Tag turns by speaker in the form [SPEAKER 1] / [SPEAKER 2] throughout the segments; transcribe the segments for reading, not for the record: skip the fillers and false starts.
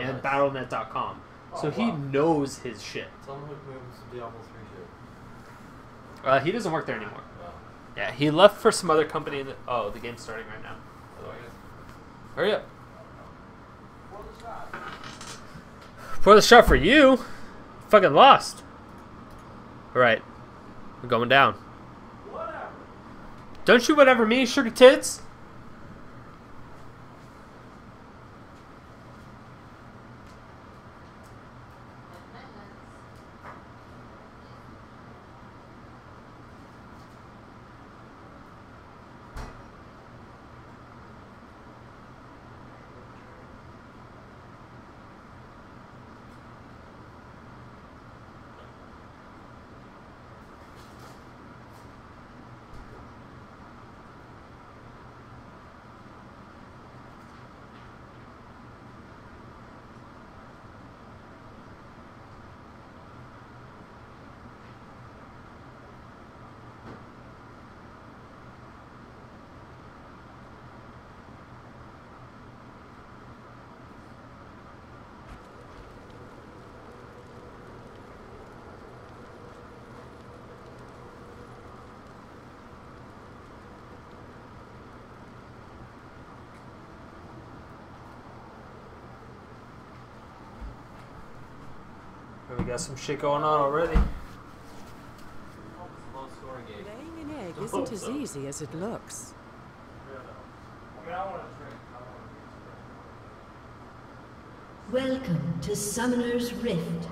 [SPEAKER 1] and Battle.net.com. So he knows his shit.
[SPEAKER 2] Someone who moves Diablo 3 shit.
[SPEAKER 1] He doesn't work there anymore. Yeah, he left for some other company. Oh, the game's starting right now. Hurry up. Pour the shot for you. Fucking lost. Alright. We're going down.
[SPEAKER 2] Whatever.
[SPEAKER 1] Don't you whatever me, sugar tits? We got some shit going on already.
[SPEAKER 3] Laying an egg isn't as easy as it looks.
[SPEAKER 4] Welcome to Summoner's Rift.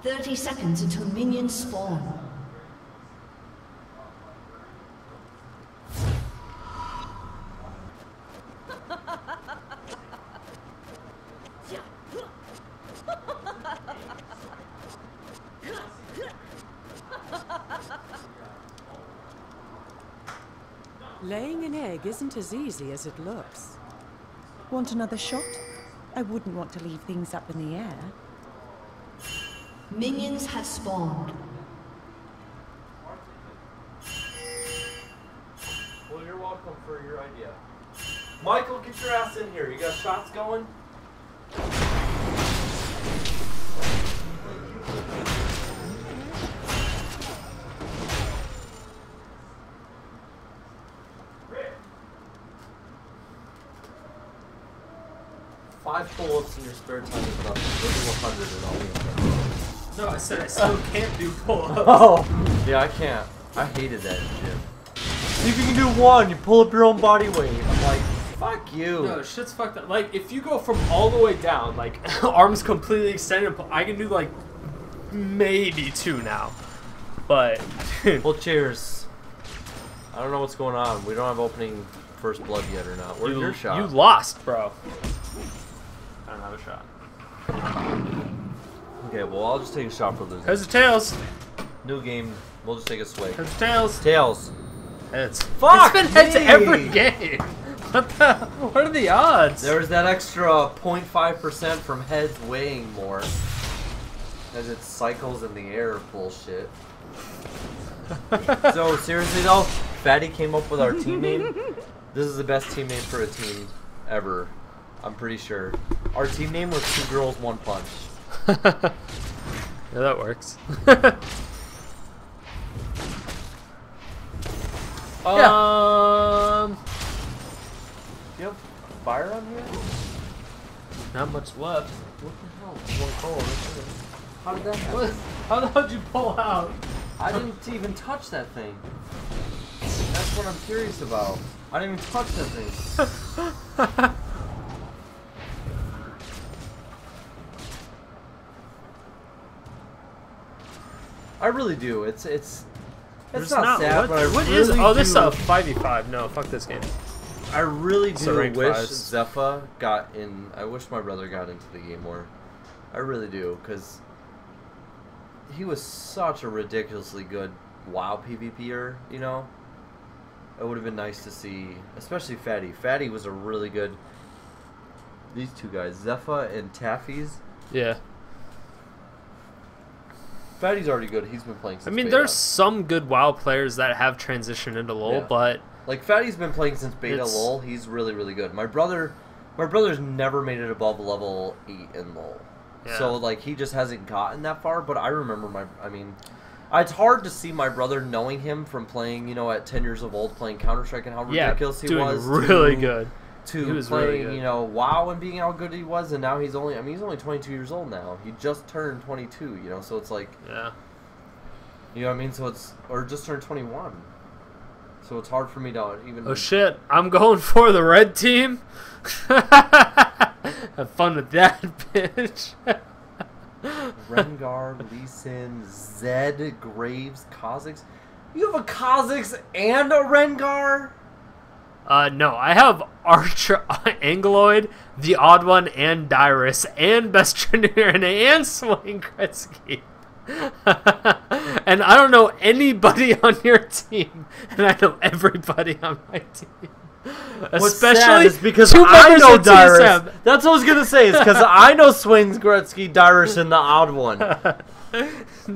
[SPEAKER 4] "30 seconds until minions spawn."
[SPEAKER 3] Laying an egg isn't as easy as it looks.
[SPEAKER 5] Want another shot? I wouldn't want to leave things up in the air.
[SPEAKER 4] Minions have spawned.
[SPEAKER 2] Well, you're welcome for your idea. Michael, get your ass in here. You got shots going? Five pull-ups in your spare time is enough. Go do 100 and I'll be okay.
[SPEAKER 1] No, I said I still can't do pull-ups.
[SPEAKER 2] Oh! Yeah, I can't. I hated that in gym. See if you can do one, you pull up your own body weight. I'm like, fuck you.
[SPEAKER 1] No, shit's fucked up. Like, if you go from all the way down, like, arms completely extended, I can do, like, maybe 2 now. But...
[SPEAKER 2] Well, cheers. I don't know what's going on. We don't have opening first blood yet or not. Where's your shot?
[SPEAKER 1] You lost, bro. I don't have a shot.
[SPEAKER 2] Okay, well, I'll just take a shot for losing.
[SPEAKER 1] Heads or tails?
[SPEAKER 2] New game. We'll just take a swig.
[SPEAKER 1] Heads or tails?
[SPEAKER 2] Tails.
[SPEAKER 1] Heads.
[SPEAKER 2] Fuck!
[SPEAKER 1] It's been heads every game. What are the odds?
[SPEAKER 2] There's that extra 0.5% from heads weighing more. As it cycles in the air bullshit. So, seriously though, Fatty came up with our team name. This is the best team name for a team ever. I'm pretty sure. Our team name was 2 Girls, 1 Punch.
[SPEAKER 1] Yeah, that works.
[SPEAKER 2] Yeah. You have fire on here?
[SPEAKER 1] Not much left.
[SPEAKER 2] What the hell? It's going cold. How did that happen?
[SPEAKER 1] What? How the hell did you pull out?
[SPEAKER 2] I didn't even touch that thing. That's what I'm curious about. I didn't even touch that thing. I really do. It's not sad, but I
[SPEAKER 1] what
[SPEAKER 2] really
[SPEAKER 1] is? Oh,
[SPEAKER 2] do.
[SPEAKER 1] this is a 5v5. No, fuck this game.
[SPEAKER 2] I really do
[SPEAKER 1] ranked
[SPEAKER 2] wish
[SPEAKER 1] fives.
[SPEAKER 2] Zepha got in. I wish my brother got into the game more. I really do, because he was such a ridiculously good WoW PvPer, you know? It would have been nice to see, especially Fatty. Fatty was a really good... These two guys, Zepha and Taffy's.
[SPEAKER 1] Yeah.
[SPEAKER 2] Fatty's already good. He's been playing since
[SPEAKER 1] I mean,
[SPEAKER 2] beta.
[SPEAKER 1] there's some good WoW players that have transitioned into LoL,
[SPEAKER 2] Yeah.
[SPEAKER 1] but...
[SPEAKER 2] Like, Fatty's been playing since beta LoL. He's really, really good. My brother's never made it above level 8 in LoL.
[SPEAKER 1] Yeah.
[SPEAKER 2] So, like, he just hasn't gotten that far, but I remember it's hard to see my brother knowing him from playing, you know, at 10 years of old, playing Counter-Strike and how ridiculous he
[SPEAKER 1] doing
[SPEAKER 2] was.
[SPEAKER 1] really good.
[SPEAKER 2] To
[SPEAKER 1] He was
[SPEAKER 2] playing,
[SPEAKER 1] really good.
[SPEAKER 2] you know, WoW and being how good he was, and now he's only 22 years old now. He just turned 22, you know, so it's like,
[SPEAKER 1] Yeah.
[SPEAKER 2] you know what I mean? So it's, or just turned 21. So it's hard for me to even...
[SPEAKER 1] Oh shit, I'm going for the red team. Have fun with that, bitch.
[SPEAKER 2] Rengar, Lee Sin, Zed, Graves, Kha'Zix. You have a Kha'Zix and a Rengar?
[SPEAKER 1] No, I have Archer, Angloid, the Odd One, and Dyrus, and Bestranir, and Swain Gretzky. And I don't know anybody on your team, and I know everybody on my team.
[SPEAKER 2] What's
[SPEAKER 1] Especially
[SPEAKER 2] sad is because
[SPEAKER 1] two
[SPEAKER 2] I
[SPEAKER 1] members
[SPEAKER 2] know
[SPEAKER 1] of
[SPEAKER 2] Dyrus.
[SPEAKER 1] TSM.
[SPEAKER 2] That's what I was gonna say. Is because I know Swain Gretzky, Dyrus, and the Odd One.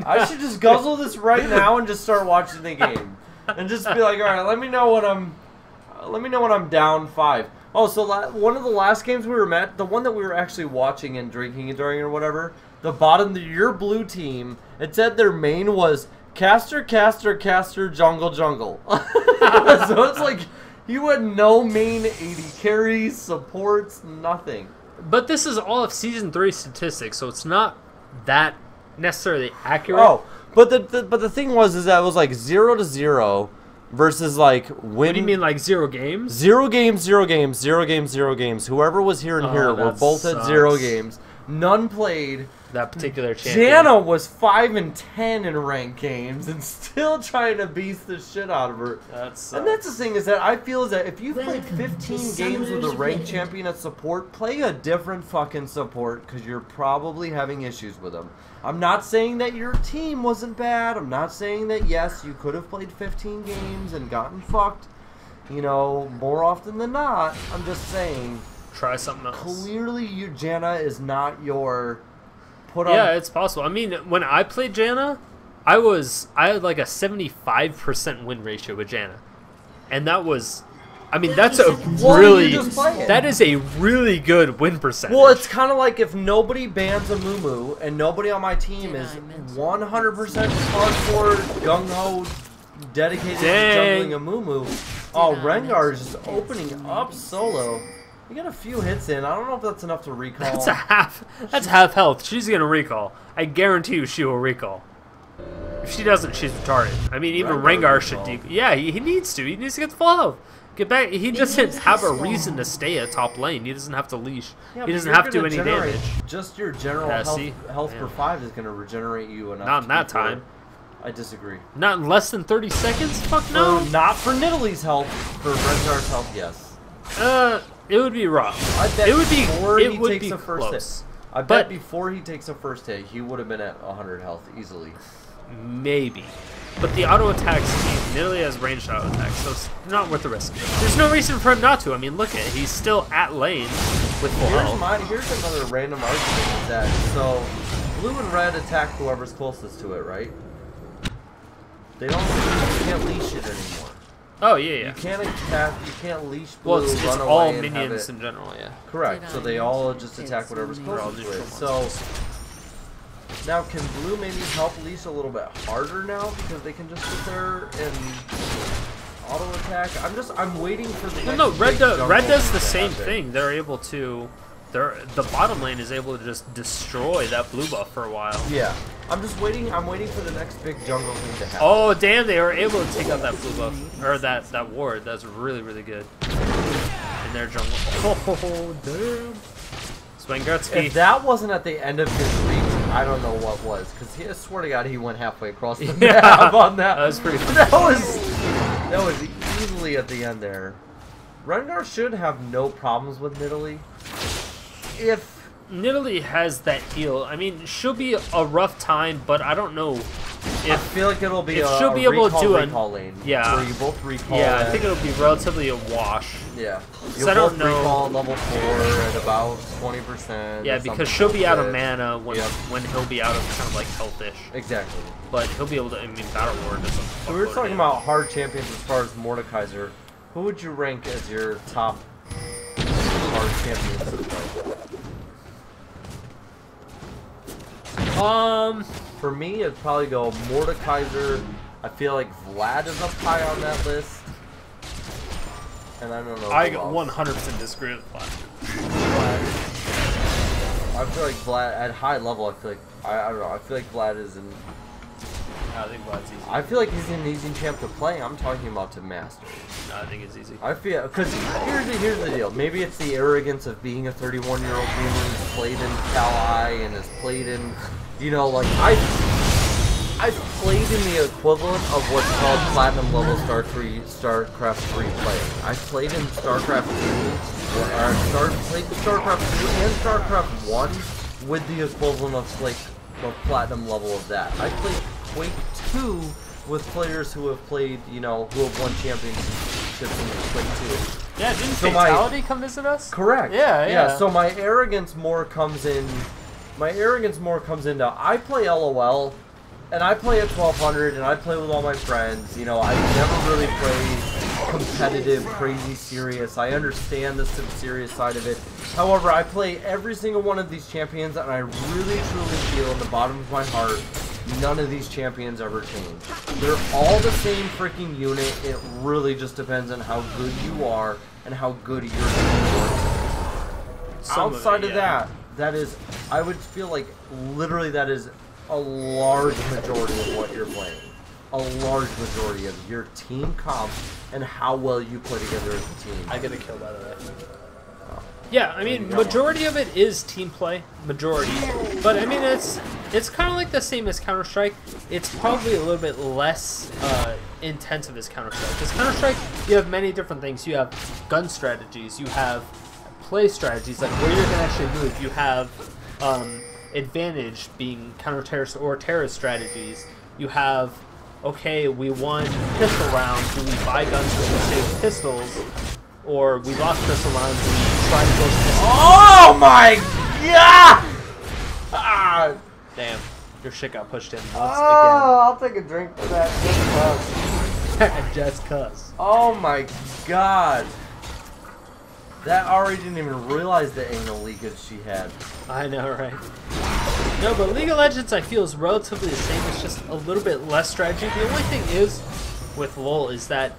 [SPEAKER 2] I should just guzzle this right now and just start watching the game, and just be like, all right, let me know when I'm down 5. Oh, so one of the last games we were at, the one that we were actually watching and drinking during or whatever, the bottom of your blue team, it said their main was caster, caster, caster, jungle, jungle. So it's like you had no main 80 carries, supports, nothing.
[SPEAKER 1] But this is all of Season 3 statistics, so it's not that necessarily accurate.
[SPEAKER 2] Oh, but the thing was that it was like 0-0 versus like win.
[SPEAKER 1] What do you mean, like 0 games?
[SPEAKER 2] 0 games, 0 games, 0 games, 0 games. Whoever was here and here were
[SPEAKER 1] that
[SPEAKER 2] both at
[SPEAKER 1] sucks.
[SPEAKER 2] 0 games. None played.
[SPEAKER 1] That particular champion.
[SPEAKER 2] Jana was 5-10 in ranked games and still trying to beast the shit out of her.
[SPEAKER 1] That's
[SPEAKER 2] And that's the thing is that I feel is that if you've played
[SPEAKER 4] Welcome
[SPEAKER 2] 15
[SPEAKER 4] to
[SPEAKER 2] games with a
[SPEAKER 4] Summoner's
[SPEAKER 2] ranked
[SPEAKER 4] Rift.
[SPEAKER 2] champion at support, play a different fucking support because you're probably having issues with them. I'm not saying that your team wasn't bad. I'm not saying that, yes, you could have played 15 games and gotten fucked, you know, more often than not. I'm just saying,
[SPEAKER 1] Try something else.
[SPEAKER 2] clearly Jana is not your put on.
[SPEAKER 1] Yeah, it's possible. I mean, when I played Jana, I had like a 75% win ratio with Jana. And that was, I mean, that's a
[SPEAKER 2] Well,
[SPEAKER 1] really,
[SPEAKER 2] you just play it.
[SPEAKER 1] that is a really good win percentage.
[SPEAKER 2] Well, it's kind of like if nobody bans a Moo and nobody on my team is 100% hardcore, gung-ho, dedicated
[SPEAKER 1] Dang.
[SPEAKER 2] to juggling a Moo. Oh, Rengar is just opening up solo. You got a few hits in. I don't know if that's enough to recall.
[SPEAKER 1] That's half health. She's going to recall. I guarantee you she will recall. If she doesn't, she's retarded. I mean, even Rengar should deep. Yeah, he needs to. He needs to get the full health. Get back. He doesn't have a reason to stay at top lane. He doesn't have to leash.
[SPEAKER 2] Yeah,
[SPEAKER 1] He
[SPEAKER 2] but
[SPEAKER 1] doesn't
[SPEAKER 2] you're
[SPEAKER 1] have to do
[SPEAKER 2] gonna
[SPEAKER 1] any
[SPEAKER 2] generate-
[SPEAKER 1] damage.
[SPEAKER 2] Just your general
[SPEAKER 1] Yeah,
[SPEAKER 2] health,
[SPEAKER 1] see?
[SPEAKER 2] health
[SPEAKER 1] Yeah.
[SPEAKER 2] per 5 is going to regenerate you enough.
[SPEAKER 1] Not in
[SPEAKER 2] to
[SPEAKER 1] that
[SPEAKER 2] be fair.
[SPEAKER 1] time.
[SPEAKER 2] I disagree.
[SPEAKER 1] Not in less than 30 seconds? Fuck no.
[SPEAKER 2] Not for Nidalee's health. For Rengar's health, yes.
[SPEAKER 1] It would be rough.
[SPEAKER 2] I bet
[SPEAKER 1] It would be.
[SPEAKER 2] before
[SPEAKER 1] It
[SPEAKER 2] he
[SPEAKER 1] would
[SPEAKER 2] takes
[SPEAKER 1] be
[SPEAKER 2] the first
[SPEAKER 1] close.
[SPEAKER 2] hit. I bet
[SPEAKER 1] But-
[SPEAKER 2] before he takes a first hit, he would have been at 100 health easily.
[SPEAKER 1] Maybe. But the auto attacks he literally has ranged auto attacks, so it's not worth the risk. There's no reason for him not to. I mean, look at it. He's still at lane with full health.
[SPEAKER 2] Here's another random argument is that so blue and red attack whoever's closest to it, right? They don't. You can't leash it anymore.
[SPEAKER 1] Oh yeah, yeah.
[SPEAKER 2] You can't attack. You can't leash blue.
[SPEAKER 1] Well, it's
[SPEAKER 2] run
[SPEAKER 1] all
[SPEAKER 2] away and have
[SPEAKER 1] minions
[SPEAKER 2] it.
[SPEAKER 1] in general, yeah.
[SPEAKER 2] Correct. So they all just attack whatever's
[SPEAKER 1] They're all
[SPEAKER 2] closest to it.
[SPEAKER 1] neutral
[SPEAKER 2] So now, can blue maybe help leash a little bit harder now because they can just sit there and auto attack? I'm waiting for the.
[SPEAKER 1] No,
[SPEAKER 2] next
[SPEAKER 1] red
[SPEAKER 2] big
[SPEAKER 1] does
[SPEAKER 2] jungle
[SPEAKER 1] the
[SPEAKER 2] to
[SPEAKER 1] same
[SPEAKER 2] happen.
[SPEAKER 1] thing. They're able to. The bottom lane is able to just destroy that blue buff for a while.
[SPEAKER 2] Yeah, I'm just waiting. I'm waiting for the next big jungle thing to happen.
[SPEAKER 1] Oh damn! They were able to take out that blue buff or that ward. That's really good in their jungle. Oh damn! Swain Gretzky.
[SPEAKER 2] If that wasn't at the end of his reach, I don't know what was. Because I swear to God, he went halfway across the
[SPEAKER 1] Yeah,
[SPEAKER 2] map on that.
[SPEAKER 1] that was pretty.
[SPEAKER 2] That was easily at the end there. Rengar should have no problems with Nidalee. If
[SPEAKER 1] Nidalee has that heal. I mean, she'll be a rough time, but I don't know
[SPEAKER 2] I
[SPEAKER 1] if
[SPEAKER 2] feel like it'll be
[SPEAKER 1] she'll be able to do
[SPEAKER 2] recall lane.
[SPEAKER 1] yeah.
[SPEAKER 2] Where you both recall.
[SPEAKER 1] I think it'll be relatively a wash.
[SPEAKER 2] Yeah.
[SPEAKER 1] So I don't know.
[SPEAKER 2] Recall at level 4 at about 20%.
[SPEAKER 1] Yeah, because she'll be out of mana when he'll be out of kind of like health-ish.
[SPEAKER 2] Exactly.
[SPEAKER 1] But he'll be able to. I mean, Battle War doesn't.
[SPEAKER 2] So we were talking about hard champions as far as Mordekaiser. Who would you rank as your top hard champions to play? For me, it'd probably go Mordekaiser. I feel like Vlad is up high on that list. And I don't know.
[SPEAKER 1] I 100% disagree with Vlad.
[SPEAKER 2] I feel like Vlad at high level. I feel like I don't know. I feel like Vlad is in.
[SPEAKER 1] I think Vlad's easy.
[SPEAKER 2] I feel like he's an easy champ to play. I'm talking about to master.
[SPEAKER 1] No, I think it's easy.
[SPEAKER 2] I feel because here's the deal. Maybe it's the arrogance of being a 31-year-old gamer who's played in Cal-I and has played in, you know, like I've played in the equivalent of what's called platinum level StarCraft 3 play. I played in StarCraft 2, played StarCraft 2 and StarCraft 1 with the equivalent of like the platinum level of that. I played Quake 2 with players who have played, you know, who have won championships in Quake 2.
[SPEAKER 1] Yeah, didn't Fatality come visit us?
[SPEAKER 2] Correct.
[SPEAKER 1] Yeah.
[SPEAKER 2] So my arrogance more comes in. My arrogance more comes into. I play LOL, and I play at 1200, and I play with all my friends. You know, I never really play competitive, crazy, serious. I understand the serious side of it. However, I play every single one of these champions, and I really, truly feel in the bottom of my heart, none of these champions ever change. They're all the same freaking unit. It really just depends on how good you are and how good your team works. Outside of that is, I would feel like literally that is a large majority of what you're playing. A large majority of your team comp and how well you play together as a team.
[SPEAKER 1] I get a kill, by the way. Yeah, I mean, majority of it is team play, majority. But I mean, it's kind of like the same as Counter-Strike. It's probably a little bit less intensive as Counter-Strike. Because Counter-Strike, you have many different things. You have gun strategies, you have play strategies, like where you're going to actually move. You have advantage being counter-terrorist or terrorist strategies. You have, okay, we won pistol rounds, do we buy guns to save pistols? Or we lost pistol rounds, do we try to close pistols?
[SPEAKER 2] Oh my god! Ah.
[SPEAKER 1] Damn, your shit got pushed in once
[SPEAKER 2] I'll take a drink for that.
[SPEAKER 1] again. Just cuss.
[SPEAKER 2] Oh my god. That already didn't even realize the anal leakage she had.
[SPEAKER 1] I know, right? No, but League of Legends I feel is relatively the same. It's just a little bit less strategy. The only thing is, with LoL, is that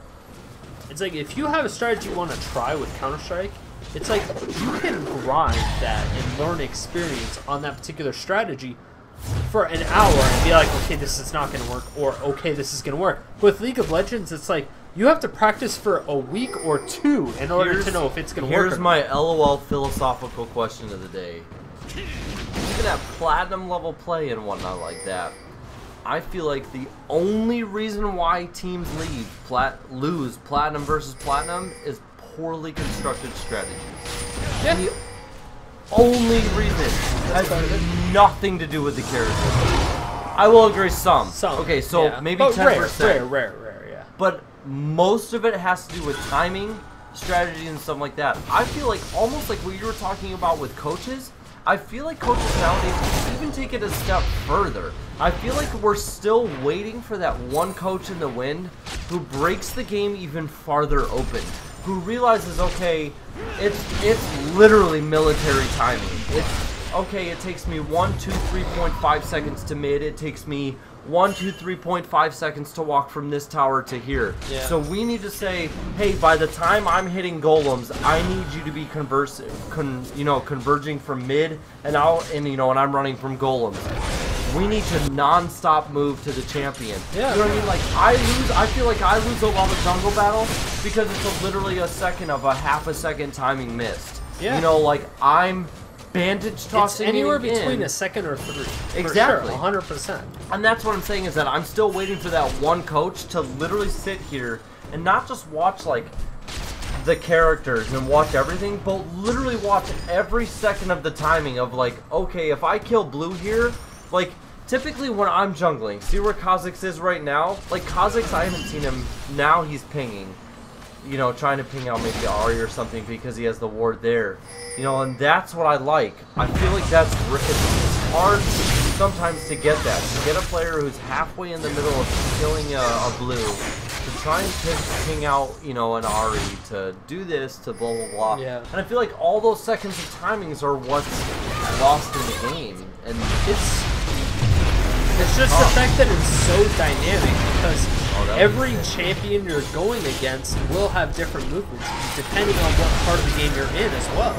[SPEAKER 1] it's like if you have a strategy you want to try with Counter-Strike, it's like you can grind that and learn experience on that particular strategy for an hour and be like, okay, this is not going to work, or okay, this is going to work. With League of Legends, it's like you have to practice for a week or two in order to know if it's going to work.
[SPEAKER 2] Here's my LOL philosophical question of the day. You can have platinum level play and whatnot like that. I feel like the only reason why teams lose platinum versus platinum is poorly constructed strategies.
[SPEAKER 1] Yeah.
[SPEAKER 2] The only reason has nothing to do with the character. I will agree some. Okay, so
[SPEAKER 1] yeah.
[SPEAKER 2] maybe
[SPEAKER 1] but
[SPEAKER 2] 10%.
[SPEAKER 1] Rare, yeah.
[SPEAKER 2] But most of it has to do with timing, strategy, and stuff like that. I feel like almost like what you were talking about with coaches, I feel like coaches nowadays even take it a step further. I feel like we're still waiting for that one coach in the wind who breaks the game even farther open, who realizes, okay, it's literally military timing. It's, okay, it takes me 3.5 seconds to mid, it takes me 3.5 seconds to walk from this tower to here.
[SPEAKER 1] Yeah.
[SPEAKER 2] So we need to say, hey, by the time I'm hitting golems, I need you to be converging from mid and out, and and I'm running from golems. We need to non-stop move to the champion.
[SPEAKER 1] Yeah.
[SPEAKER 2] You know what I mean? Like I feel like I lose a lot of jungle battles because it's literally a second of a half a second timing missed.
[SPEAKER 1] Yeah.
[SPEAKER 2] Like I'm bandage tossing.
[SPEAKER 1] It's anywhere between a second or three.
[SPEAKER 2] Exactly.
[SPEAKER 1] For sure, 100%.
[SPEAKER 2] And that's what I'm saying is that I'm still waiting for that one coach to literally sit here and not just watch like the characters and watch everything, but literally watch every second of the timing of like, okay, if I kill blue here, like, typically when I'm jungling, see where Kha'Zix is right now? Like, Kha'Zix, I haven't seen him, now he's pinging. You know, trying to ping out maybe Ahri or something because he has the ward there. You know, and that's what I like. I feel like that's, it's hard sometimes to get that. To get a player who's halfway in the middle of killing a blue, to try and ping out, you know, an Ahri, to do this, to blah, blah, blah.
[SPEAKER 1] Yeah.
[SPEAKER 2] And I feel like all those seconds of timings are what's lost in the game. And
[SPEAKER 1] it's just the fact that it's so dynamic because every champion you're going against will have different movements depending on what part of the game you're in as well.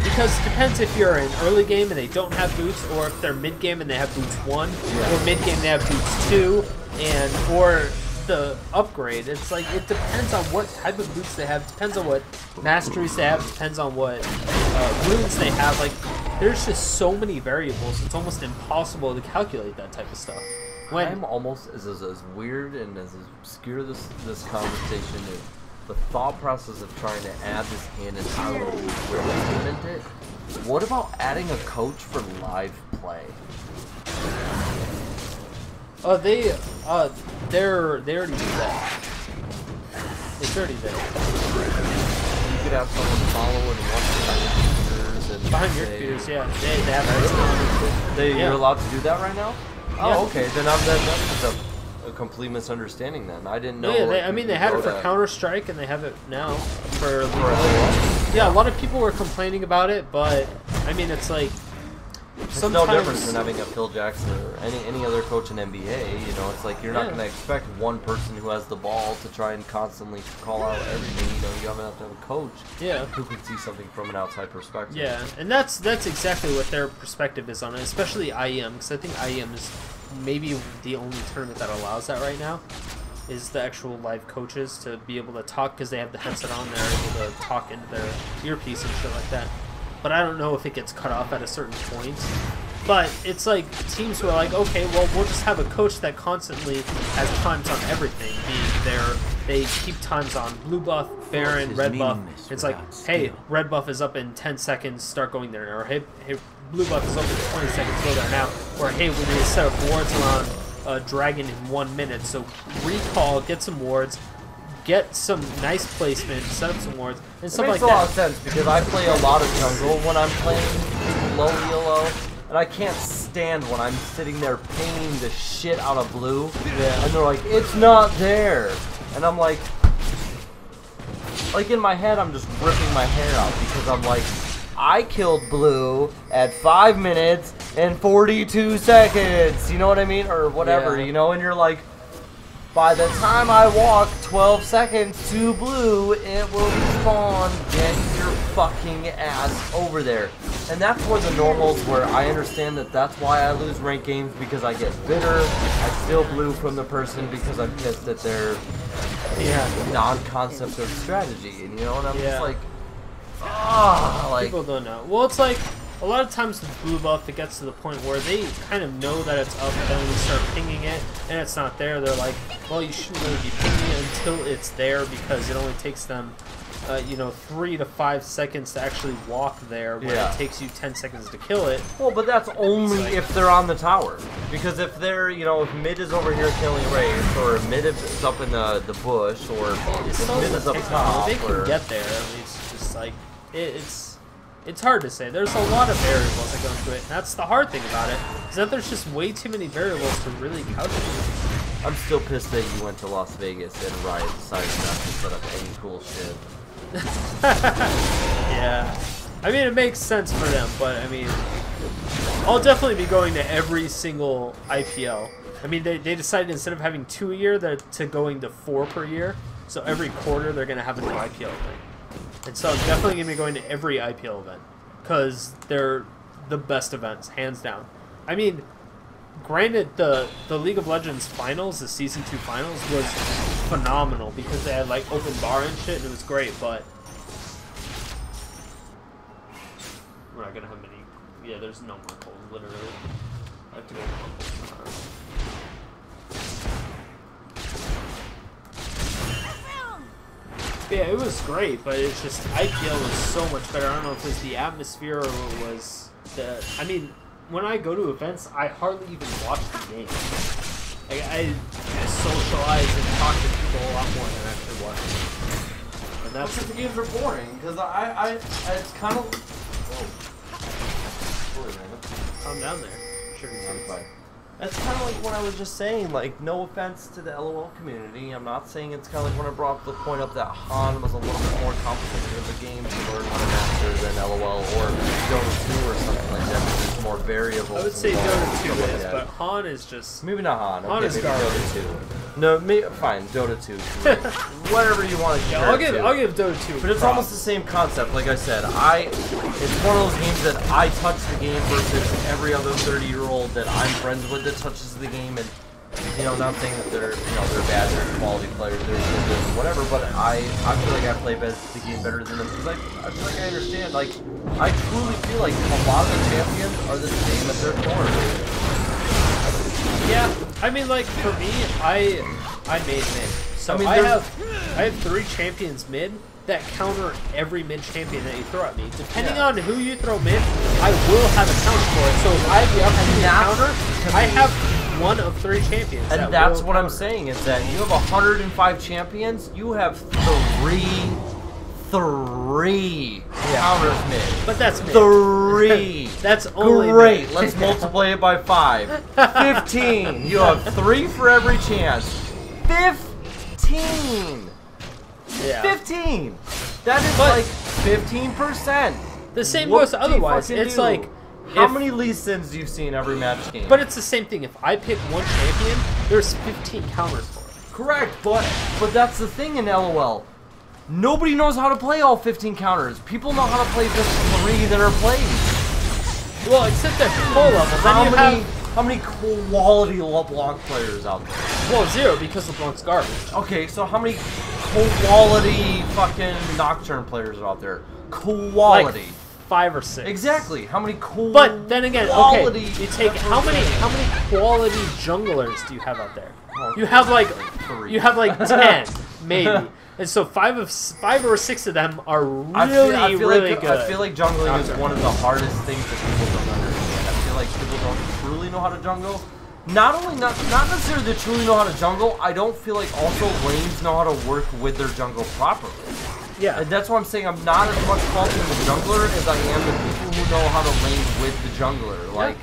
[SPEAKER 1] Because it depends if you're in early game and they don't have boots, or if they're mid game and they have boots 1, or mid game they have boots 2, or the upgrade. It's like, it depends on what type of boots they have, depends on what masteries they have, depends on what runes they have. Like, there's just so many variables, it's almost impossible to calculate that type of stuff.
[SPEAKER 2] I'm almost as weird and as obscure this conversation is. The thought process of trying to add this in and how to implement it. What about adding a coach for live play?
[SPEAKER 1] They already do that. It's already there.
[SPEAKER 2] You could have someone follow and watch behind your computers and
[SPEAKER 1] behind your computers, yeah. They have that.
[SPEAKER 2] You're allowed to do that right now?
[SPEAKER 1] Yeah.
[SPEAKER 2] Oh, okay. Then that's a complete misunderstanding. Then I didn't know.
[SPEAKER 1] Yeah, I mean, they had it for Counter-Strike, and they have it now for League of Legends. Yeah, a lot of people were complaining about it, but I mean, it's like
[SPEAKER 2] it's no difference than having a Phil Jackson or any other coach in NBA. You know, it's like you're not going to expect one person who has the ball to try and constantly call out everything. You know, you have to have a coach who can see something from an outside perspective.
[SPEAKER 1] Yeah, and that's exactly what their perspective is on it, especially IEM, because I think IEM is maybe the only tournament that allows that right now, is the actual live coaches to be able to talk, because they have the headset on, they're able to talk into their earpiece and shit like that. But I don't know if it gets cut off at a certain point. But it's like teams who are like, okay, well, we'll just have a coach that constantly has times on everything, being they keep times on blue buff, Baron, red buff. It's like, hey, red buff is up in 10 seconds, start going there. Or hey, blue buff is up in 20 seconds, go there now. Or hey, we need to set up wards around dragon in 1 minute. So recall, get some wards, get some nice placement, set up some wards, and stuff like that.
[SPEAKER 2] It makes a lot of sense because I play a lot of jungle when I'm playing low elo, and I can't stand when I'm sitting there pinging the shit out of blue, and they're like, it's not there, and I'm like in my head, I'm just ripping my hair out because I'm like, I killed blue at 5 minutes and 42 seconds, you know what I mean, or whatever, you know, and you're like, by the time I walk 12 seconds to blue, it will respawn. Get your fucking ass over there. And that's where the normals, where I understand that that's why I lose ranked games, because I get bitter. I steal blue from the person because I'm pissed at their non-concept of strategy. And you know, and I'm just like, like...
[SPEAKER 1] People don't know. Well, it's like, a lot of times with blue buff, it gets to the point where they kind of know that it's up, and then when you start pinging it, and it's not there, they're like, well, you shouldn't really be pinging it until it's there, because it only takes them, 3 to 5 seconds to actually walk there, when it takes you 10 seconds to kill it.
[SPEAKER 2] Well, but that's only if they're on the tower. Because if they're, if mid is over here killing Wraith, or mid is up in the bush, or if mid is up top,
[SPEAKER 1] they can get there. I mean, it's just like, it's hard to say. There's a lot of variables that go into it. And that's the hard thing about it, is that there's just way too many variables to really calculate.
[SPEAKER 2] I'm still pissed that you went to Las Vegas and Riot decided not to set up any cool shit.
[SPEAKER 1] Yeah. I mean, it makes sense for them, but I mean, I'll definitely be going to every single IPL. I mean, they decided instead of having 2 a year, to going to 4 per year. So every quarter, they're going to have a new IPL thing. And so I'm definitely going to be going to every IPL event, because they're the best events, hands down. I mean, granted, the League of Legends finals, the Season 2 finals, was phenomenal, because they had, like, open bar and shit, and it was great, but we're not going to have many. Yeah, there's no more polls, literally. I have to go to more polls tomorrow. Yeah, it was great, but it's just IPL was so much better. I don't know if it was the atmosphere or it was the. I mean, when I go to events, I hardly even watch the game. I socialize and talk to people a lot more than actually watch them. And that's
[SPEAKER 2] because the games are boring. Because it's kind of. Whoa.
[SPEAKER 1] Calm down there. Sure, it's
[SPEAKER 2] fine. That's kind of like what I was just saying, like, no offense to the LOL community. I'm not saying it's kind of like when I brought up the point up that Han was a little bit more complicated of a game to learn how to master than LOL or Dota 2 or something like that, because there's more variables.
[SPEAKER 1] I would say Dota 2 is,
[SPEAKER 2] like
[SPEAKER 1] but Han is just...
[SPEAKER 2] Maybe not Han.
[SPEAKER 1] Han
[SPEAKER 2] okay,
[SPEAKER 1] is
[SPEAKER 2] maybe
[SPEAKER 1] garbage.
[SPEAKER 2] Dota 2. No, fine, Dota 2. Whatever you want to compare
[SPEAKER 1] I'll give Dota 2
[SPEAKER 2] But it's almost the same concept, like I said. It's one of those games that I touch the game versus every other 30-year-old that I'm friends with that touches the game, and not saying that they're bad, they're quality players, they're good, whatever. But I feel like I play the game better than them because I feel like I understand. Like I truly feel like a lot of the champions are the same at their core.
[SPEAKER 1] Yeah, I mean, like for me, I made mid, so I have 3 champions mid that counter every mid champion that you throw at me. Depending on who you throw mid, I will have a counter for it. So if I have the opportunity to counter, I have 1 of 3 champions.
[SPEAKER 2] And that's what I'm saying, is that you have 105 champions, you have 3 counters mid.
[SPEAKER 1] But that's mid.
[SPEAKER 2] 3.
[SPEAKER 1] That's only
[SPEAKER 2] great.
[SPEAKER 1] mid.
[SPEAKER 2] Let's multiply it by 5. 15. You have 3 for every chance. 15.
[SPEAKER 1] Yeah.
[SPEAKER 2] 15. That is like 15%.
[SPEAKER 1] The same goes otherwise. It's like
[SPEAKER 2] how many Lee Sins do you see in every match game?
[SPEAKER 1] But it's the same thing. If I pick 1 champion, there's 15 counters for it.
[SPEAKER 2] Correct, but that's the thing in LOL. Nobody knows how to play all 15 counters. People know how to play just 3 that are played.
[SPEAKER 1] Well, except at full level. Then
[SPEAKER 2] how many quality LeBlanc players out there?
[SPEAKER 1] Well, 0 because LeBlanc's garbage.
[SPEAKER 2] Okay, so how many quality fucking Nocturne players are out there? Quality.
[SPEAKER 1] Like 5 or 6.
[SPEAKER 2] Exactly. How many quality?
[SPEAKER 1] But then again, okay, you take how many quality junglers do you have out there? You have like 10 maybe. And so 5 or 6 of them are really good.
[SPEAKER 2] I feel like jungling is one of the hardest things that people don't understand. I feel like people don't truly know how to jungle. Not necessarily they truly know how to jungle. I don't feel like also lanes know how to work with their jungle properly.
[SPEAKER 1] Yeah.
[SPEAKER 2] And that's why I'm saying I'm not as much faulting the jungler as I am the people who know how to lane with the jungler. Like,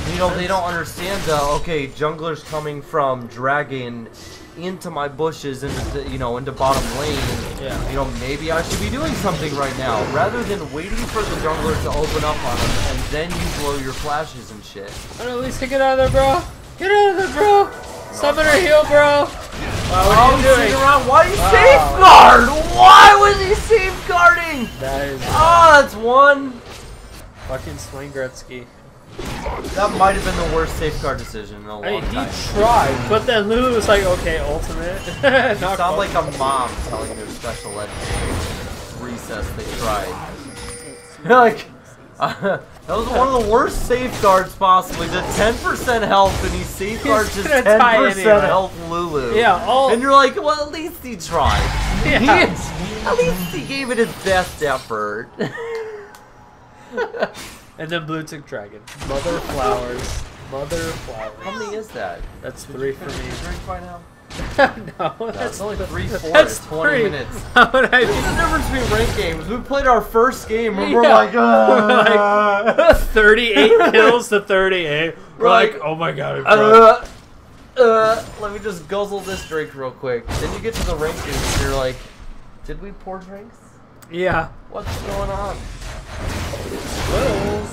[SPEAKER 2] they don't understand jungler's coming from dragon into my bushes into bottom lane.
[SPEAKER 1] Yeah.
[SPEAKER 2] Maybe I should be doing something right now rather than waiting for the jungler to open up on him and then you blow your flashes and shit.
[SPEAKER 1] At least get out of there, bro. Get out of there, bro. Summon her heal, bro. What are you doing?
[SPEAKER 2] Why are you safeguard? Why was he safeguarding?
[SPEAKER 1] That is
[SPEAKER 2] that's 1.
[SPEAKER 1] fucking Swain Gretzky.
[SPEAKER 2] That might have been the worst safeguard decision in a long time.
[SPEAKER 1] He tried, but then Lulu was like, okay, ultimate.
[SPEAKER 2] You sound like a mom telling their special ed recess they tried. Like, that was one of the worst safeguards possibly. The 10% health and he safeguards his 10% health Lulu.
[SPEAKER 1] Yeah,
[SPEAKER 2] and you're like, well, at least he tried.
[SPEAKER 1] Yeah.
[SPEAKER 2] At least he gave it his best effort.
[SPEAKER 1] And then Blue took Dragon. Mother Flowers. Mother Flowers.
[SPEAKER 2] How many is that?
[SPEAKER 1] That's 3 for me.
[SPEAKER 2] Drink by now?
[SPEAKER 1] No,
[SPEAKER 2] that's only 3/4.
[SPEAKER 1] That's
[SPEAKER 2] 20
[SPEAKER 1] 3.
[SPEAKER 2] minutes.
[SPEAKER 1] How would I
[SPEAKER 2] What's the difference between ranked games? We played our first game and we're
[SPEAKER 1] like,
[SPEAKER 2] like
[SPEAKER 1] 38 kills to 38. We're like, oh my god,
[SPEAKER 2] let me just guzzle this drink real quick. Then you get to the ranked games and you're like, did we pour drinks?
[SPEAKER 1] Yeah.
[SPEAKER 2] What's going on?
[SPEAKER 1] Wells.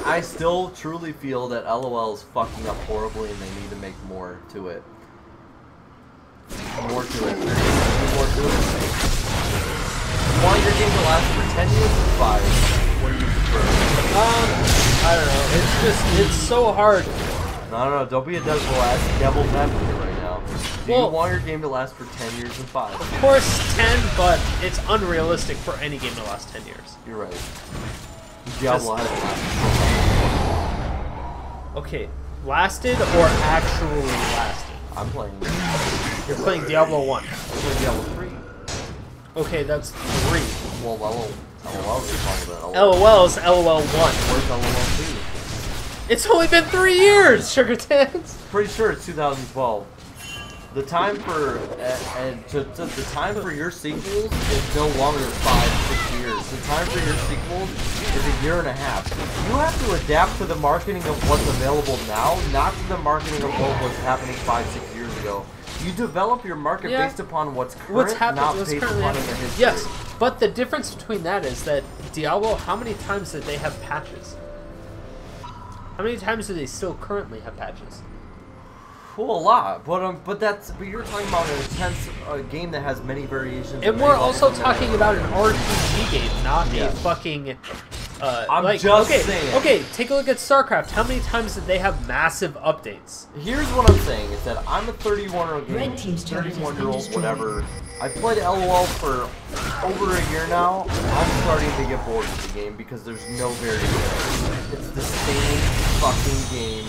[SPEAKER 2] I still truly feel that LOL is fucking up horribly and they need to make more to it. More to it. More to it. Want your game to last for 10 years or 5? What do you prefer?
[SPEAKER 1] I don't know. It's so hard.
[SPEAKER 2] No, don't be a devil's advocate right now. Do you want your game to last for 10 years and 5?
[SPEAKER 1] Of course 10, but it's unrealistic for any game to last 10 years.
[SPEAKER 2] You're right. Diablo has lasted.
[SPEAKER 1] Okay, lasted or actually lasted?
[SPEAKER 2] I'm playing.
[SPEAKER 1] You're playing Diablo 1.
[SPEAKER 2] I'm playing Diablo 3.
[SPEAKER 1] Okay, that's 3.
[SPEAKER 2] Well, LOL is talking about
[SPEAKER 1] LOL is LOL 1.
[SPEAKER 2] Where's LOL 2?
[SPEAKER 1] It's only been 3 years, Sugar Tits!
[SPEAKER 2] Pretty sure it's 2012. The time for the time for your sequels is no longer 5-6 years. The time for your sequels is a year and a half. You have to adapt to the marketing of what's available now, not to the marketing of what was happening 5-6 years ago. You develop your market based upon what's current, not based upon in the history.
[SPEAKER 1] Yes, but the difference between that is that Diablo, how many times did they have patches? How many times do they still currently have patches?
[SPEAKER 2] Well, a lot, but you're talking about an intense game that has many variations.
[SPEAKER 1] And we're also talking about an RPG game, not a fucking.
[SPEAKER 2] I'm just saying.
[SPEAKER 1] Okay, take a look at StarCraft. How many times did they have massive updates?
[SPEAKER 2] Here's what I'm saying: is that I'm a 31-year-old, whatever. I've played LOL for over a year now. I'm starting to get bored with the game because there's no variation. It's the same fucking game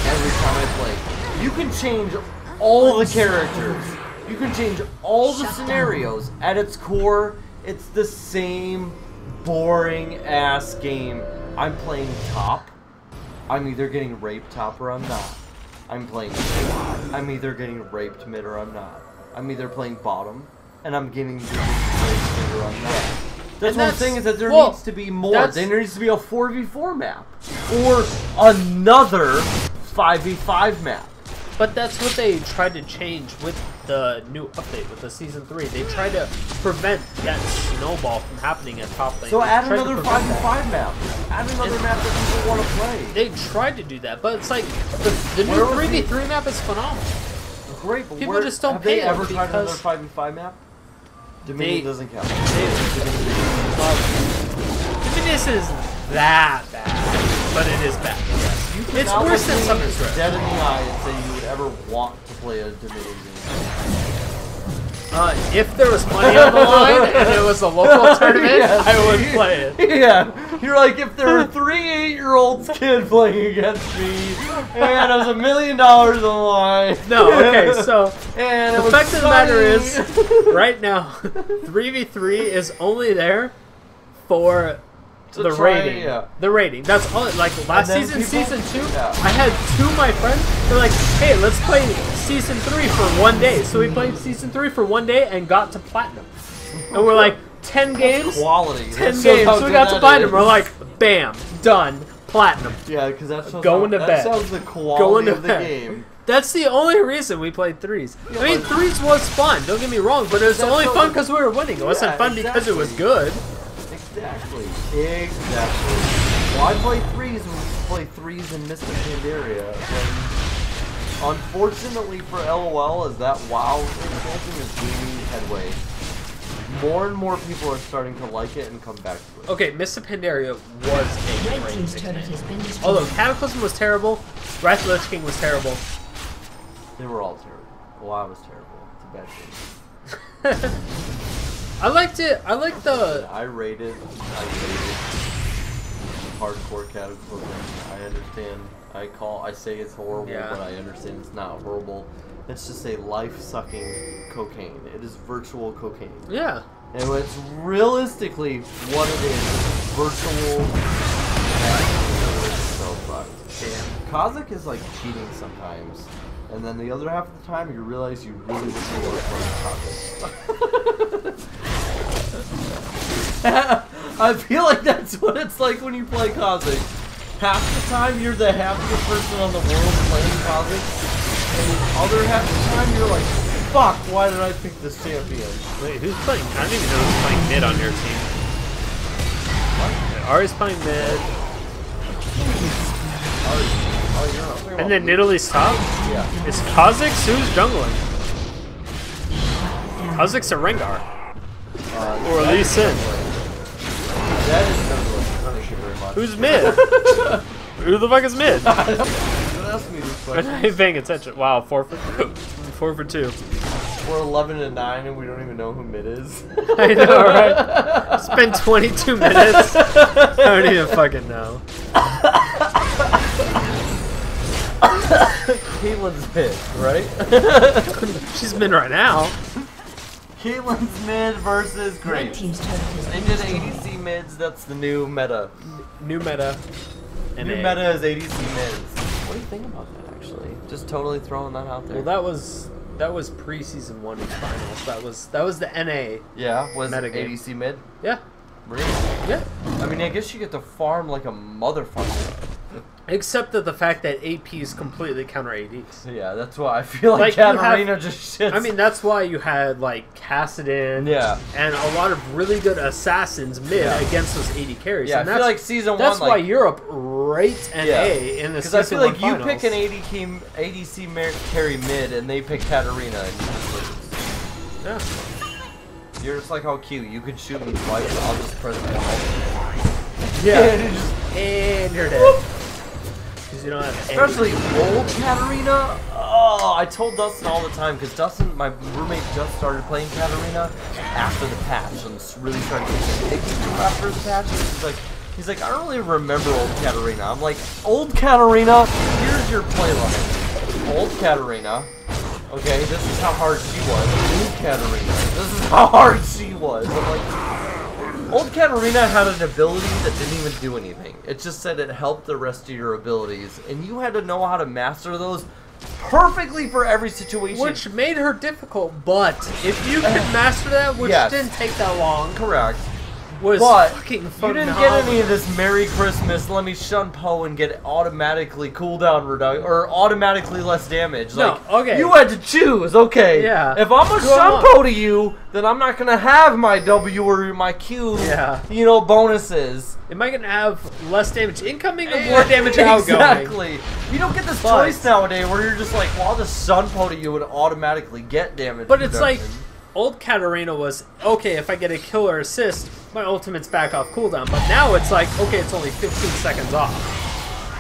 [SPEAKER 2] every time I play. You can change all the characters. You can change all the scenarios. At its core, it's the same boring ass game. I'm playing top. I'm either getting raped top or I'm not. I'm playing mid. I'm either getting raped mid or I'm not. I'm either playing bottom and I'm getting raped mid or I'm not. That's what I'm saying, is that there needs to be more. There needs to be a 4v4 map or another 5v5 map.
[SPEAKER 1] But that's what they tried to change with the new update, with the Season 3. They tried to prevent that snowball from happening at top lane.
[SPEAKER 2] So add another 5v5 map. Add another map that people want to play.
[SPEAKER 1] They tried to do that, but it's like, the new 3v3 map is phenomenal.
[SPEAKER 2] Great, but
[SPEAKER 1] people just don't pay it.
[SPEAKER 2] Have they ever tried another 5v5 map? Dominion doesn't count.
[SPEAKER 1] Dominion is that bad, but it is bad. It's worse than Summer's Rift.
[SPEAKER 2] Dead in the eye and say you would ever want to play a Dominion game.
[SPEAKER 1] If there was money on the line and it was a local tournament, yes, I would play it.
[SPEAKER 2] Yeah, you're like, if there were 3 8-year-olds kids playing against me, and it was $1 million on the line.
[SPEAKER 1] No, okay, so
[SPEAKER 2] and
[SPEAKER 1] the fact of the matter is, right now, 3v3 is only there for the rating. The rating. That's all. Like last season, Season 2, I had 2 of my friends. They're like, hey, let's play Season 3 for 1 day. So we played Season 3 for 1 day and got to Platinum. And we're like, 10 games?
[SPEAKER 2] Quality.
[SPEAKER 1] 10 games. So we got to Platinum. We're like, bam, done, Platinum.
[SPEAKER 2] Yeah, because that's
[SPEAKER 1] going to bed.
[SPEAKER 2] That sounds the quality of the game.
[SPEAKER 1] That's the only reason we played 3s. I mean, 3s was fun, don't get me wrong, but it was only fun because we were winning. It wasn't fun because it was good.
[SPEAKER 2] Exactly. Why play 3s when we play 3s in Mystic Pandaria? Unfortunately for LOL, is that WoW consulting is gaining headway. More and more people are starting to like it and come back to it.
[SPEAKER 1] Okay, Mystic Pandaria was a great expansion. Although Cataclysm was terrible, Wrath of the Lich King was terrible.
[SPEAKER 2] They were all terrible. WoW was terrible. It's a bad game.
[SPEAKER 1] I liked it. I liked the.
[SPEAKER 2] I rated hardcore Cataclysm. I understand. I say it's horrible, but I understand it's not horrible. It's just a life-sucking cocaine. It is virtual cocaine.
[SPEAKER 1] Yeah.
[SPEAKER 2] And it's realistically what it is. Virtual. It's so fucked.
[SPEAKER 1] Damn.
[SPEAKER 2] Kazakh is like cheating sometimes. And then the other half of the time, you realize you really wish you were playing Kazakh. I feel like that's what it's like when you play Kazakh. Half the time, you're the happiest person on the world playing Kazakh. And the other half the time, you're like, fuck, why did I pick this champion?
[SPEAKER 1] Wait, who's playing? I don't even know who's playing mid on your team. What? Ari's playing mid. And then Nidalee top?
[SPEAKER 2] Yeah.
[SPEAKER 1] Is Kha'Zix? Who's jungling? Kha'Zix or Rengar? Or Lee Sin?
[SPEAKER 2] That is jungling. Thank you very much.
[SPEAKER 1] Who's mid? Who the fuck is mid?
[SPEAKER 2] Don't ask me these questions.
[SPEAKER 1] I'm not paying attention. Wow, 4 for 2.
[SPEAKER 2] We're 11-9 and we don't even know who mid is.
[SPEAKER 1] I know, right? It's been 22 minutes. I don't even fucking know.
[SPEAKER 2] Caitlin's mid, right?
[SPEAKER 1] She's mid right now.
[SPEAKER 2] Caitlin's mid versus
[SPEAKER 4] Red
[SPEAKER 2] Graves.
[SPEAKER 4] team's turret has
[SPEAKER 2] They
[SPEAKER 4] been
[SPEAKER 2] did
[SPEAKER 4] destroyed.
[SPEAKER 2] ADC mids, that's the new meta.
[SPEAKER 1] New meta.
[SPEAKER 2] New meta is ADC mids. What do you think about that, actually? Just totally throwing that out there.
[SPEAKER 1] Well, that was preseason 1 finals. That was the NA.
[SPEAKER 2] yeah, was
[SPEAKER 1] meta game.
[SPEAKER 2] ADC mid?
[SPEAKER 1] Yeah.
[SPEAKER 2] Really?
[SPEAKER 1] Yeah.
[SPEAKER 2] I mean, I guess you get to farm like a motherfucker.
[SPEAKER 1] Except that the fact that APs completely counter ADs.
[SPEAKER 2] Yeah, that's why I feel like,
[SPEAKER 1] Like, you
[SPEAKER 2] Katarina
[SPEAKER 1] have-
[SPEAKER 2] just shits.
[SPEAKER 1] I mean, that's why you had like Kassadin
[SPEAKER 2] yeah.
[SPEAKER 1] and a lot of really good assassins mid
[SPEAKER 2] Yeah.
[SPEAKER 1] against those AD carries.
[SPEAKER 2] Yeah, I
[SPEAKER 1] and
[SPEAKER 2] feel like season
[SPEAKER 1] that's
[SPEAKER 2] 1,
[SPEAKER 1] why
[SPEAKER 2] like,
[SPEAKER 1] Europe rates NA in the
[SPEAKER 2] because I
[SPEAKER 1] season
[SPEAKER 2] feel like
[SPEAKER 1] 1
[SPEAKER 2] you
[SPEAKER 1] finals.
[SPEAKER 2] pick an ADC carry mid, and they pick Katarina, and you just lose.
[SPEAKER 1] Yeah.
[SPEAKER 2] You're just like, how cute. You could shoot me twice, I'll just press my
[SPEAKER 1] Yeah.
[SPEAKER 2] and it just,
[SPEAKER 1] And you're dead. Because you don't have any.
[SPEAKER 2] especially old Katarina. Oh, I told Dustin all the time, because Dustin, my roommate, just started playing Katarina after the patch, and really started getting addicted to her after the patch. And he's like, I don't really remember old Katarina. I'm like, old Katarina, here's your play level. Old Katarina. Okay, this is how hard she was. New Katarina. This is how hard she was. I'm like, old Katarina had an ability that didn't even do anything. It just said it helped the rest of your abilities, and you had to know how to master those perfectly for every situation.
[SPEAKER 1] Which made her difficult, but if you could master that, which
[SPEAKER 2] Yes.
[SPEAKER 1] didn't take that long,
[SPEAKER 2] correct.
[SPEAKER 1] was
[SPEAKER 2] But
[SPEAKER 1] fucking
[SPEAKER 2] you
[SPEAKER 1] phenomenal.
[SPEAKER 2] didn't get any of this Merry Christmas, let me shun Poe and get automatically cooldown reduction, or automatically less damage.
[SPEAKER 1] No,
[SPEAKER 2] Like,
[SPEAKER 1] okay.
[SPEAKER 2] you had to choose, okay.
[SPEAKER 1] Yeah.
[SPEAKER 2] If I'm a
[SPEAKER 1] Go
[SPEAKER 2] shun
[SPEAKER 1] on.
[SPEAKER 2] Poe to you, then I'm not gonna have my W or my Q,
[SPEAKER 1] Yeah.
[SPEAKER 2] you know, bonuses.
[SPEAKER 1] Am I going to have less damage incoming or more damage outgoing?
[SPEAKER 2] Exactly. You don't get this
[SPEAKER 1] But-
[SPEAKER 2] choice nowadays where you're just like, well, I'll just sun Poe to you and automatically get damage
[SPEAKER 1] But it's like,
[SPEAKER 2] reduction.
[SPEAKER 1] old Katarina was, okay, if I get a kill or assist, my ultimate's back off cooldown. But now it's like, okay, it's only 15 seconds off.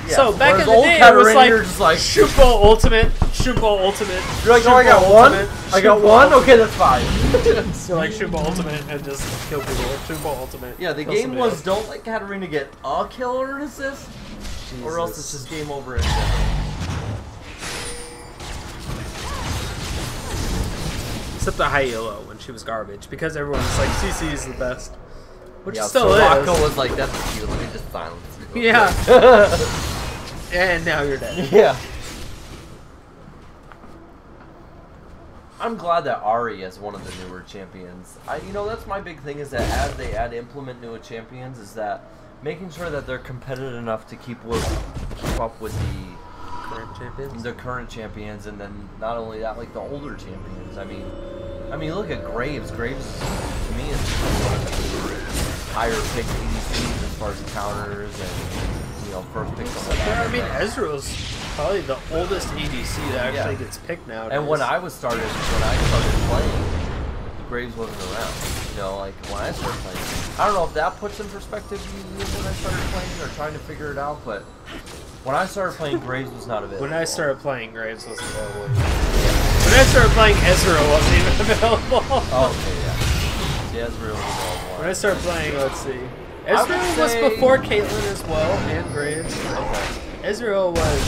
[SPEAKER 2] Yeah.
[SPEAKER 1] So back
[SPEAKER 2] Whereas
[SPEAKER 1] in the
[SPEAKER 2] old
[SPEAKER 1] day, it
[SPEAKER 2] Katarina,
[SPEAKER 1] was like,
[SPEAKER 2] you're just like,
[SPEAKER 1] shoot ball ultimate, shoot ball ultimate.
[SPEAKER 2] you're like,
[SPEAKER 1] shoot
[SPEAKER 2] oh, I got
[SPEAKER 1] ball
[SPEAKER 2] one?
[SPEAKER 1] ultimate,
[SPEAKER 2] I
[SPEAKER 1] shoot
[SPEAKER 2] got
[SPEAKER 1] ball
[SPEAKER 2] one?
[SPEAKER 1] ultimate.
[SPEAKER 2] Okay, that's fine.
[SPEAKER 1] So like shoot ball ultimate and just kill people. Shoot ball ultimate.
[SPEAKER 2] Yeah, the
[SPEAKER 1] kill
[SPEAKER 2] game
[SPEAKER 1] somebody
[SPEAKER 2] was
[SPEAKER 1] else.
[SPEAKER 2] don't let Katarina get a kill or an assist, or else it's
[SPEAKER 1] Jesus.
[SPEAKER 2] just game over and done.
[SPEAKER 1] Except the high elo when she was garbage because everyone was like CC is the best, which
[SPEAKER 2] Yeah,
[SPEAKER 1] still
[SPEAKER 2] so Rocco
[SPEAKER 1] is.
[SPEAKER 2] was like, that's cute, let me just silence you.
[SPEAKER 1] Yeah. And now you're dead.
[SPEAKER 2] Yeah. I'm glad that Ari is one of the newer champions. You know, that's my big thing is that as they implement newer champions, is that making sure that they're competitive enough to keep up with the current champions, and then not only that, like the older champions. I mean, look at Graves. Graves, to me, is one of the higher picked ADCs as far as counters and, you know, first pick.
[SPEAKER 1] I mean, Ezreal's probably the oldest ADC that actually gets picked now.
[SPEAKER 2] And when I started playing, Graves wasn't around. You know, like when I started playing, I don't know if that puts in perspective when I started playing or trying to figure it out, but when I started playing, Graves was not available.
[SPEAKER 1] When I started playing, Graves wasn't available. When I started playing, Ezreal wasn't even available.
[SPEAKER 2] Oh, okay, yeah. Yeah, Ezreal was available.
[SPEAKER 1] When I started playing, let's see.
[SPEAKER 2] I would
[SPEAKER 1] Ezreal was
[SPEAKER 2] say-
[SPEAKER 1] before Caitlyn as well, and Graves.
[SPEAKER 2] Okay.
[SPEAKER 1] Ezreal was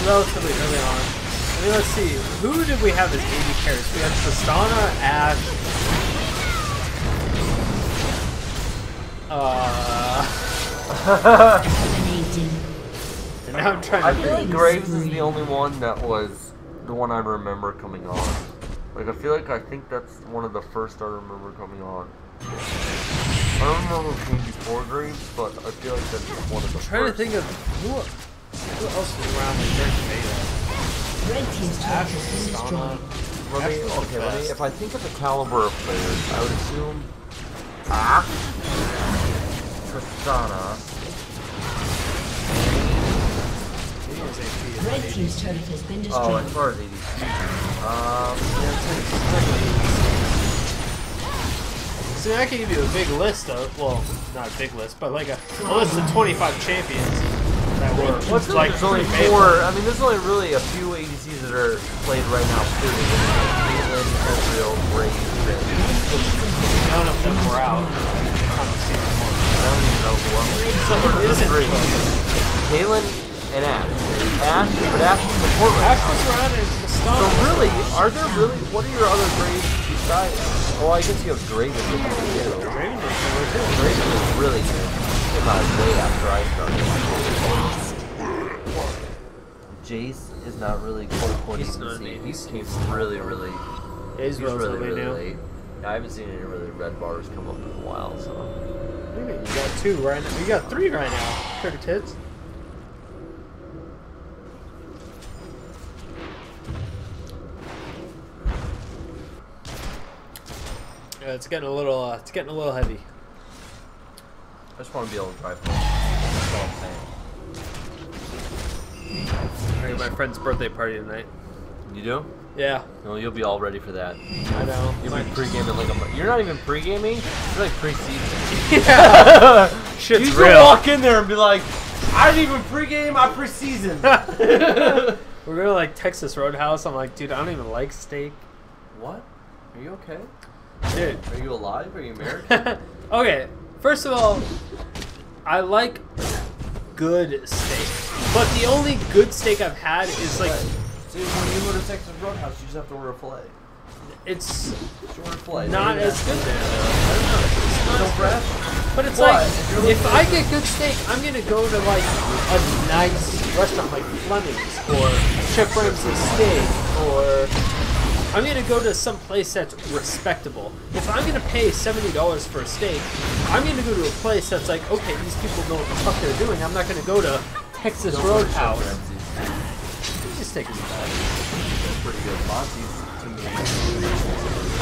[SPEAKER 1] relatively early on. I mean, let's see. Who did we have as AD carries? We had Tristana, Ashe.
[SPEAKER 4] Dominating.
[SPEAKER 1] And now I'm trying
[SPEAKER 2] I
[SPEAKER 1] to
[SPEAKER 2] feel like
[SPEAKER 1] think.
[SPEAKER 2] Graves is the only one that was the one I remember coming on. Like, I think that's one of the first I remember coming on. I don't remember who came before Graves, but I feel like that's one of the
[SPEAKER 1] I'm trying to
[SPEAKER 2] first.
[SPEAKER 1] think of who else was around like during beta.
[SPEAKER 4] Red team's turret has been destroyed.
[SPEAKER 2] If I think of the caliber of players, I would assume Tristana.
[SPEAKER 4] Red team's turret has been
[SPEAKER 2] Oh,
[SPEAKER 4] destroyed.
[SPEAKER 2] as far as ADC.
[SPEAKER 1] See, I can give you a big list of, well, not a big list, but like a list of 25 champions that were
[SPEAKER 2] What's
[SPEAKER 1] like
[SPEAKER 2] there's only
[SPEAKER 1] pretty
[SPEAKER 2] four.
[SPEAKER 1] basic.
[SPEAKER 2] I mean, there's only really a few ADCs that are played right now. Period. Caitlyn, Ezreal, Graves, and
[SPEAKER 1] None of them were out. On the season one.
[SPEAKER 2] I don't even know who else.
[SPEAKER 1] Someone
[SPEAKER 2] There's
[SPEAKER 1] isn't.
[SPEAKER 2] three. Caitlyn, and Ash. Ash, but Ash is the port right
[SPEAKER 1] Ash
[SPEAKER 2] now.
[SPEAKER 1] was around and
[SPEAKER 2] So really, are there really, what are your other grades besides? Oh, I guess you have Draven.
[SPEAKER 1] Raven was over too.
[SPEAKER 2] Draven is really good. Came out way after I started. Jace is not really quote-unquote
[SPEAKER 1] He's
[SPEAKER 2] even
[SPEAKER 1] not
[SPEAKER 2] seen.
[SPEAKER 1] new.
[SPEAKER 2] He came really, really,
[SPEAKER 1] He's relatively new.
[SPEAKER 2] late. Yeah, I haven't seen any really red bars come up in a while, so.
[SPEAKER 1] What do you mean? You got 2 right now. You got 3 right now. Pretty tits. Yeah, it's getting a little heavy.
[SPEAKER 2] I just want to be able to drive home. That's all I'm saying.
[SPEAKER 1] I got my friend's birthday party tonight.
[SPEAKER 2] You do?
[SPEAKER 1] Yeah,
[SPEAKER 2] No, you'll be all ready for that.
[SPEAKER 1] I know.
[SPEAKER 2] You'll be pre-gaming like a month. You're not even pre-gaming. You're like pre-season.
[SPEAKER 1] Yeah. Shit's
[SPEAKER 2] You just
[SPEAKER 1] real.
[SPEAKER 2] walk in there and be like, I didn't even pre-game. I pre-season.
[SPEAKER 1] We're going to like Texas Roadhouse. I'm like, dude, I don't even like steak.
[SPEAKER 2] What? Are you okay?
[SPEAKER 1] Dude.
[SPEAKER 2] Are you alive? Are you married?
[SPEAKER 1] Okay, first of all, I like good steak. But the only good steak I've had is like...
[SPEAKER 2] See, when you go to Texas Roadhouse, you just have to order a filet.
[SPEAKER 1] It's
[SPEAKER 2] Just order a filet.
[SPEAKER 1] not as good there. I don't know. It's not
[SPEAKER 2] No
[SPEAKER 1] as
[SPEAKER 2] breath?
[SPEAKER 1] But it's
[SPEAKER 2] What?
[SPEAKER 1] like,
[SPEAKER 2] If you're
[SPEAKER 1] if I get good steak, I'm gonna go to like a nice restaurant like Fleming's or Chef Ramsay's Steak, or I'm gonna go to some place that's respectable. If I'm gonna pay $70 for a steak, I'm gonna go to a place that's like, okay, these people know what the fuck they're doing. I'm not gonna go to Texas Roadhouse. This steak is bad.
[SPEAKER 2] That's pretty good. Monty's to me.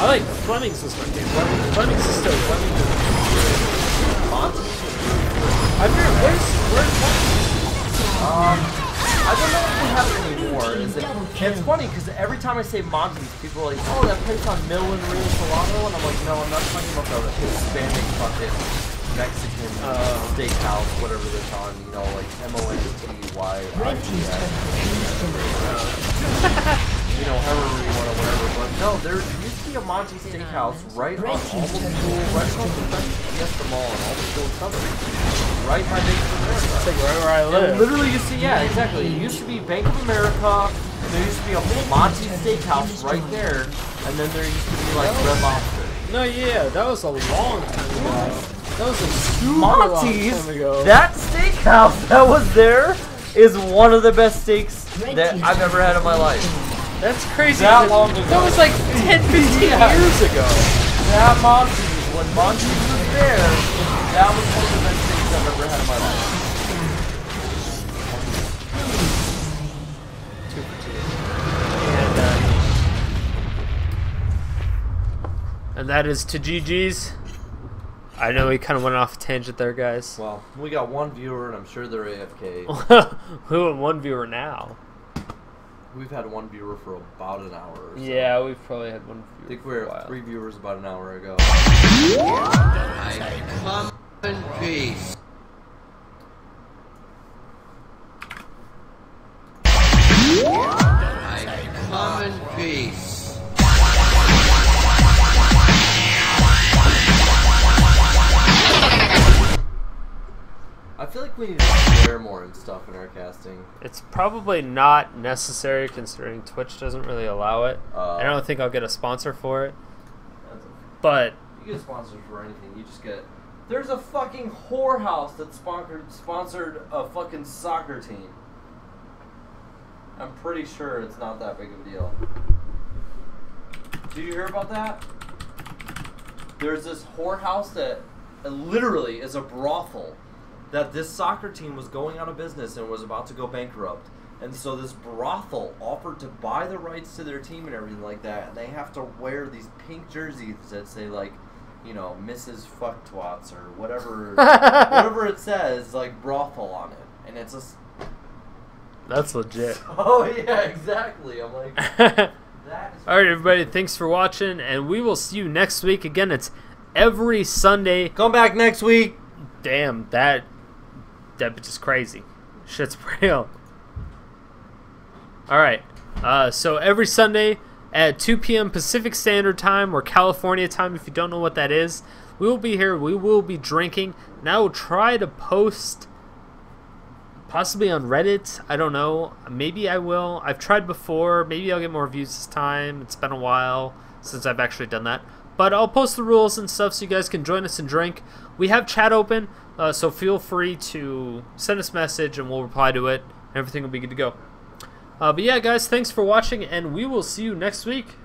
[SPEAKER 1] I like Fleming's was my favorite. Fleming's is still Fleming's.
[SPEAKER 2] Monty's?
[SPEAKER 1] I've never. Where's
[SPEAKER 2] I don't know if they have it anymore. It's funny because every time I say Monty's, people are like, oh, that place on Mill and Rio Solano, and I'm like, no, I'm not talking about the Hispanic fucking Mexican steakhouse, whatever they're on, you know, like MONTY. You know, however you want to, whatever. But no, there used to be a Monty Steakhouse right on almost school, right across the Fiesta Mall and all the school suburbs. Right by Bank of America.
[SPEAKER 1] It's like right where I live.
[SPEAKER 2] It literally used to, yeah, exactly. It used to be Bank of America, there used to be a Monty Steakhouse right there, and then there used to be like Red Lobster.
[SPEAKER 1] No, yeah, that was a long time ago. That was a super
[SPEAKER 2] Monty's,
[SPEAKER 1] long time ago.
[SPEAKER 2] that steakhouse that was there is one of the best steaks that I've ever had in my life.
[SPEAKER 1] That's crazy.
[SPEAKER 2] That long ago.
[SPEAKER 1] That was like 10, 15
[SPEAKER 2] Yeah.
[SPEAKER 1] years ago.
[SPEAKER 2] That Monty's, when Monty's was there, that was one of the best things I've ever had in my life.
[SPEAKER 1] 2 for 2. And that is to GG's. I know we kind of went off a tangent there, guys.
[SPEAKER 2] Well, we got one viewer, and I'm sure they're AFK.
[SPEAKER 1] Who and one viewer now?
[SPEAKER 2] We've had one viewer for about an hour or so.
[SPEAKER 1] Yeah, we've probably had one viewer.
[SPEAKER 2] I think we
[SPEAKER 1] for a
[SPEAKER 2] were
[SPEAKER 1] while.
[SPEAKER 2] 3 viewers about an hour ago.
[SPEAKER 6] I come in peace. I come in peace.
[SPEAKER 2] I feel like we need to swear more and stuff in our casting.
[SPEAKER 1] It's probably not necessary considering Twitch doesn't really allow it. I don't think I'll get a sponsor for it. But
[SPEAKER 2] You get sponsors for anything. You just get... There's a fucking whorehouse that sponsored a fucking soccer team. I'm pretty sure it's not that big of a deal. Did you hear about that? There's this whorehouse that literally is a brothel that this soccer team was going out of business and was about to go bankrupt. And so this brothel offered to buy the rights to their team and everything like that. And they have to wear these pink jerseys that say, like, you know, Mrs. Fucktwats or whatever, whatever it says, like brothel on it. And it's just...
[SPEAKER 1] that's legit.
[SPEAKER 2] Oh, yeah, exactly. I'm like... that is...
[SPEAKER 1] Alright, everybody, thanks for watching, and we will see you next week. Again, it's every Sunday.
[SPEAKER 2] Come back next week.
[SPEAKER 1] Damn, that bitch is crazy. Shit's real. Alright, so every Sunday at 2 p.m. Pacific Standard Time or California time, if you don't know what that is, we will be here. We will be drinking, and I will try to post Possibly on Reddit. I don't know. Maybe I will. I've tried before. Maybe I'll get more views this time. It's been a while since I've actually done that. But I'll post the rules and stuff so you guys can join us and drink. We have chat open, so feel free to send us a message and we'll reply to it. Everything will be good to go. But yeah, guys, thanks for watching, and we will see you next week.